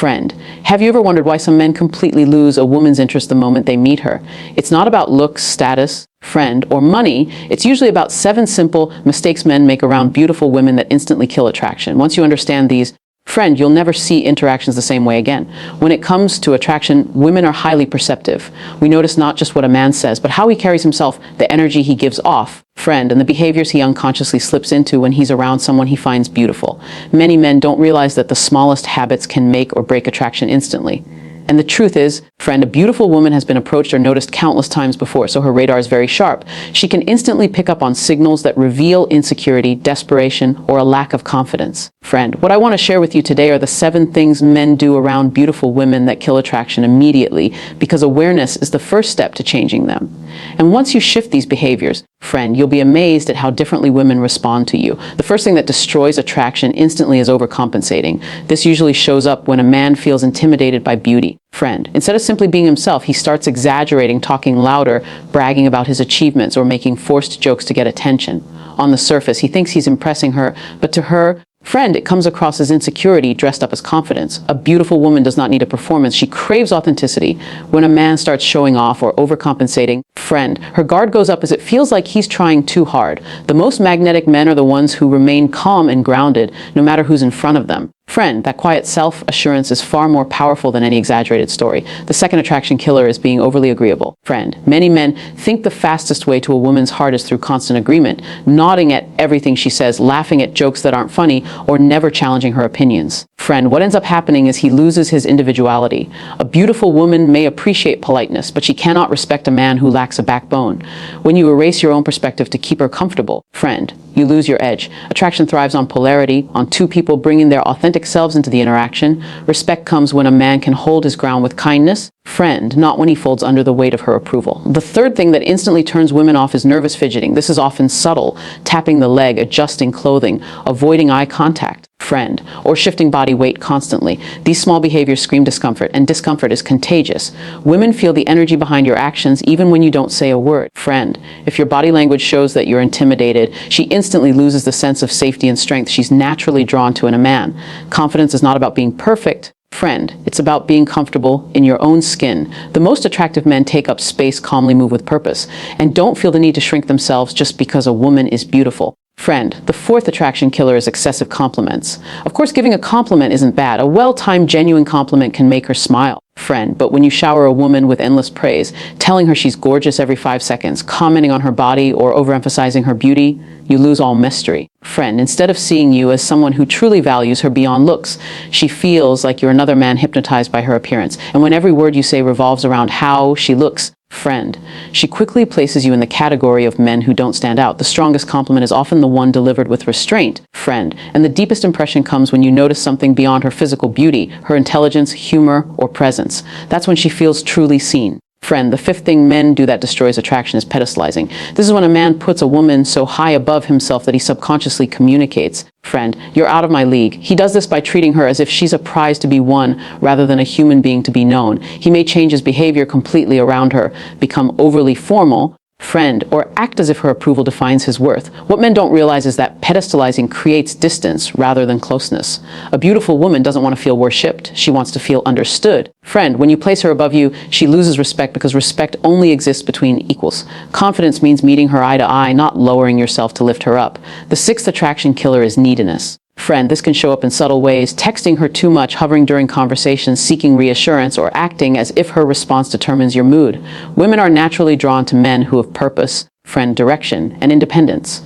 Friend, have you ever wondered why some men completely lose a woman's interest the moment they meet her? It's not about looks, status, friend, or money. It's usually about 7 simple mistakes men make around beautiful women that instantly kill attraction. Once you understand these, friend, you'll never see interactions the same way again. When it comes to attraction, women are highly perceptive. We notice not just what a man says, but how he carries himself, the energy he gives off, friend, and the behaviors he unconsciously slips into when he's around someone he finds beautiful. Many men don't realize that the smallest habits can make or break attraction instantly. And the truth is, friend, a beautiful woman has been approached or noticed countless times before, so her radar is very sharp. She can instantly pick up on signals that reveal insecurity, desperation, or a lack of confidence. Friend, what I want to share with you today are the 7 things men do around beautiful women that kill attraction immediately, because awareness is the first step to changing them. And once you shift these behaviors, friend, you'll be amazed at how differently women respond to you. The first thing that destroys attraction instantly is overcompensating. This usually shows up when a man feels intimidated by beauty. Friend, instead of simply being himself, he starts exaggerating, talking louder, bragging about his achievements, or making forced jokes to get attention. On the surface, he thinks he's impressing her, but to her, friend, it comes across as insecurity dressed up as confidence. A beautiful woman does not need a performance. She craves authenticity. When a man starts showing off or overcompensating, friend, her guard goes up as it feels like he's trying too hard. The most magnetic men are the ones who remain calm and grounded, no matter who's in front of them. Friend, that quiet self-assurance is far more powerful than any exaggerated story. The second attraction killer is being overly agreeable. Friend, many men think the fastest way to a woman's heart is through constant agreement, nodding at everything she says, laughing at jokes that aren't funny, or never challenging her opinions. Friend, what ends up happening is he loses his individuality. A beautiful woman may appreciate politeness, but she cannot respect a man who lacks a backbone. When you erase your own perspective to keep her comfortable, friend, you lose your edge. Attraction thrives on polarity, on 2 people bringing their authentic selves into the interaction. Respect comes when a man can hold his ground with kindness, friend, not when he folds under the weight of her approval. The third thing that instantly turns women off is nervous fidgeting. This is often subtle, tapping the leg, adjusting clothing, avoiding eye contact, friend, or shifting body weight constantly. These small behaviors scream discomfort, and discomfort is contagious. Women feel the energy behind your actions even when you don't say a word. Friend, if your body language shows that you're intimidated, she instantly loses the sense of safety and strength she's naturally drawn to in a man. Confidence is not about being perfect, friend, it's about being comfortable in your own skin. The most attractive men take up space, calmly move with purpose, and don't feel the need to shrink themselves just because a woman is beautiful. Friend, the fourth attraction killer is excessive compliments. Of course, giving a compliment isn't bad. A well-timed, genuine compliment can make her smile. Friend, but when you shower a woman with endless praise, telling her she's gorgeous every 5 seconds, commenting on her body, or overemphasizing her beauty, you lose all mystery. Friend, instead of seeing you as someone who truly values her beyond looks, she feels like you're another man hypnotized by her appearance. And when every word you say revolves around how she looks, friend, she quickly places you in the category of men who don't stand out. The strongest compliment is often the one delivered with restraint, friend, and the deepest impression comes when you notice something beyond her physical beauty, her intelligence, humor, or presence. That's when she feels truly seen. Friend, the fifth thing men do that destroys attraction is pedestalizing. This is when a man puts a woman so high above himself that he subconsciously communicates, friend, you're out of my league. He does this by treating her as if she's a prize to be won rather than a human being to be known. He may change his behavior completely around her, become overly formal, friend, or act as if her approval defines his worth. What men don't realize is that pedestalizing creates distance rather than closeness. A beautiful woman doesn't want to feel worshipped. She wants to feel understood. Friend, when you place her above you, she loses respect because respect only exists between equals. Confidence means meeting her eye to eye, not lowering yourself to lift her up. The sixth attraction killer is neediness. Friend, this can show up in subtle ways, texting her too much, hovering during conversations, seeking reassurance, or acting as if her response determines your mood. Women are naturally drawn to men who have purpose, friend, direction, and independence.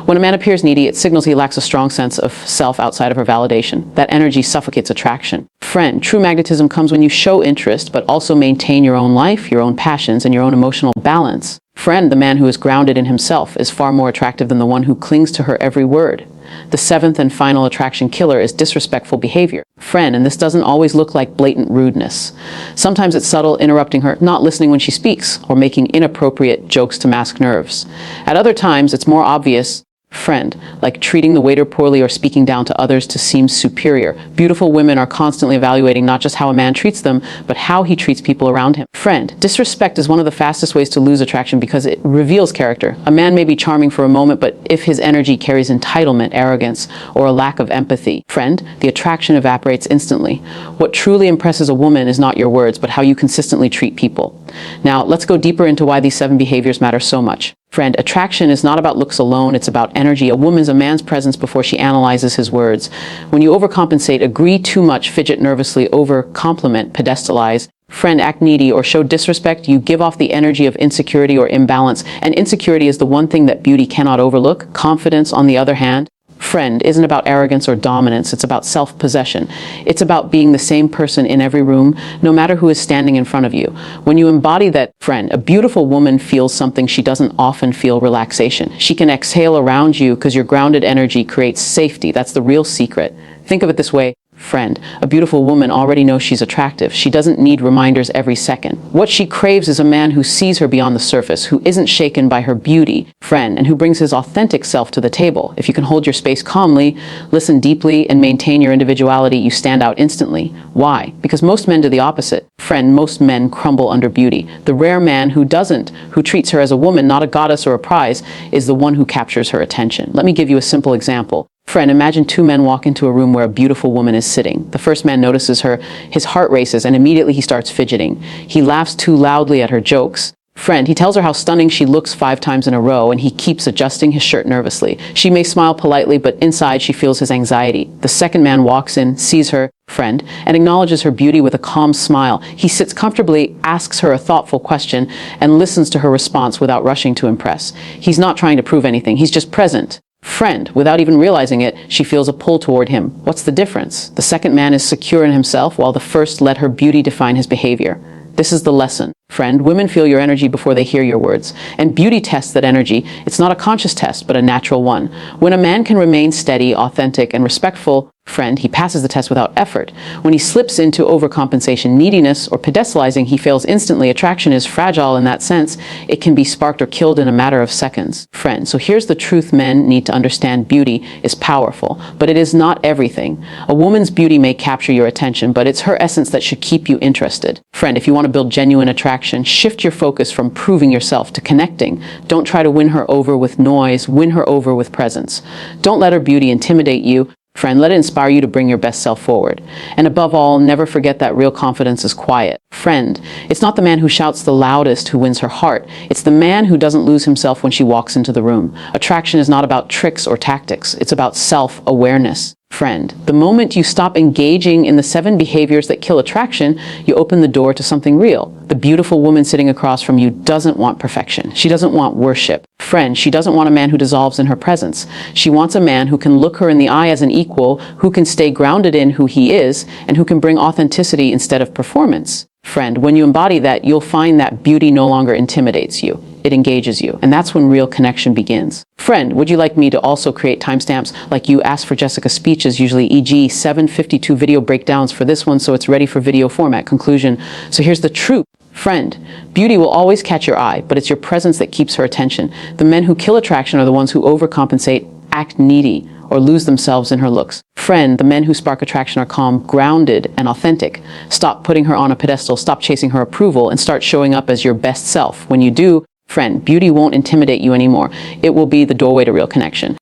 When a man appears needy, it signals he lacks a strong sense of self outside of her validation. That energy suffocates attraction. Friend, true magnetism comes when you show interest, but also maintain your own life, your own passions, and your own emotional balance. Friend, the man who is grounded in himself, is far more attractive than the one who clings to her every word. The seventh and final attraction killer is disrespectful behavior. Friend, and this doesn't always look like blatant rudeness. Sometimes it's subtle, interrupting her, not listening when she speaks, or making inappropriate jokes to mask nerves. At other times, it's more obvious, Friend, like treating the waiter poorly or speaking down to others to seem superior. Beautiful women are constantly evaluating not just how a man treats them, but how he treats people around him. Friend, disrespect is one of the fastest ways to lose attraction because it reveals character. A man may be charming for a moment, but if his energy carries entitlement, arrogance, or a lack of empathy, friend, the attraction evaporates instantly. What truly impresses a woman is not your words, but how you consistently treat people. Now, let's go deeper into why these 7 behaviors matter so much. Friend, attraction is not about looks alone, it's about energy. A woman's a man's presence before she analyzes his words. When you overcompensate, agree too much, fidget nervously, over-compliment, pedestalize, friend, act needy, or show disrespect, you give off the energy of insecurity or imbalance. And insecurity is the one thing that beauty cannot overlook. Confidence, on the other hand, friend, isn't about arrogance or dominance. It's about self-possession. It's about being the same person in every room, no matter who is standing in front of you. When you embody that, friend, a beautiful woman feels something she doesn't often feel: relaxation. She can exhale around you because your grounded energy creates safety. That's the real secret. Think of it this way. Friend, a beautiful woman already knows she's attractive. She doesn't need reminders every second. What she craves is a man who sees her beyond the surface, who isn't shaken by her beauty, friend, and who brings his authentic self to the table. If you can hold your space calmly, listen deeply, and maintain your individuality, you stand out instantly. Why? Because most men do the opposite. Friend, most men crumble under beauty. The rare man who doesn't, who treats her as a woman, not a goddess or a prize, is the one who captures her attention. Let me give you a simple example. Friend, imagine 2 men walk into a room where a beautiful woman is sitting. The first man notices her, his heart races, and immediately he starts fidgeting. He laughs too loudly at her jokes. Friend, he tells her how stunning she looks 5 times in a row, and he keeps adjusting his shirt nervously. She may smile politely, but inside she feels his anxiety. The second man walks in, sees her, friend, and acknowledges her beauty with a calm smile. He sits comfortably, asks her a thoughtful question, and listens to her response without rushing to impress. He's not trying to prove anything, he's just present. Friend, without even realizing it, she feels a pull toward him. What's the difference? The second man is secure in himself, while the first let her beauty define his behavior. This is the lesson. Friend, women feel your energy before they hear your words. And beauty tests that energy. It's not a conscious test, but a natural one. When a man can remain steady, authentic, and respectful, friend, he passes the test without effort. When he slips into overcompensation, neediness, or pedestalizing, he fails instantly. Attraction is fragile in that sense. It can be sparked or killed in a matter of seconds. Friend, so here's the truth men need to understand. Beauty is powerful, but it is not everything. A woman's beauty may capture your attention, but it's her essence that should keep you interested. Friend, if you want to build genuine attraction, shift your focus from proving yourself to connecting. Don't try to win her over with noise, win her over with presence. Don't let her beauty intimidate you. Friend, let it inspire you to bring your best self forward. And above all, never forget that real confidence is quiet. Friend, it's not the man who shouts the loudest who wins her heart. It's the man who doesn't lose himself when she walks into the room. Attraction is not about tricks or tactics. It's about self-awareness. Friend, the moment you stop engaging in the 7 behaviors that kill attraction, you open the door to something real. The beautiful woman sitting across from you doesn't want perfection. She doesn't want worship. Friend, she doesn't want a man who dissolves in her presence. She wants a man who can look her in the eye as an equal, who can stay grounded in who he is, and who can bring authenticity instead of performance. Friend, when you embody that, you'll find that beauty no longer intimidates you. It engages you. And that's when real connection begins. Friend, would you like me to also create timestamps like you asked for Jessica's speeches, usually e.g. 752 video breakdowns for this one so it's ready for video format? Conclusion. So here's the truth. Friend, beauty will always catch your eye, but it's your presence that keeps her attention. The men who kill attraction are the ones who overcompensate, act needy, or lose themselves in her looks. Friend, the men who spark attraction are calm, grounded, and authentic. Stop putting her on a pedestal, stop chasing her approval, and start showing up as your best self. When you do, friend, beauty won't intimidate you anymore. It will be the doorway to real connection.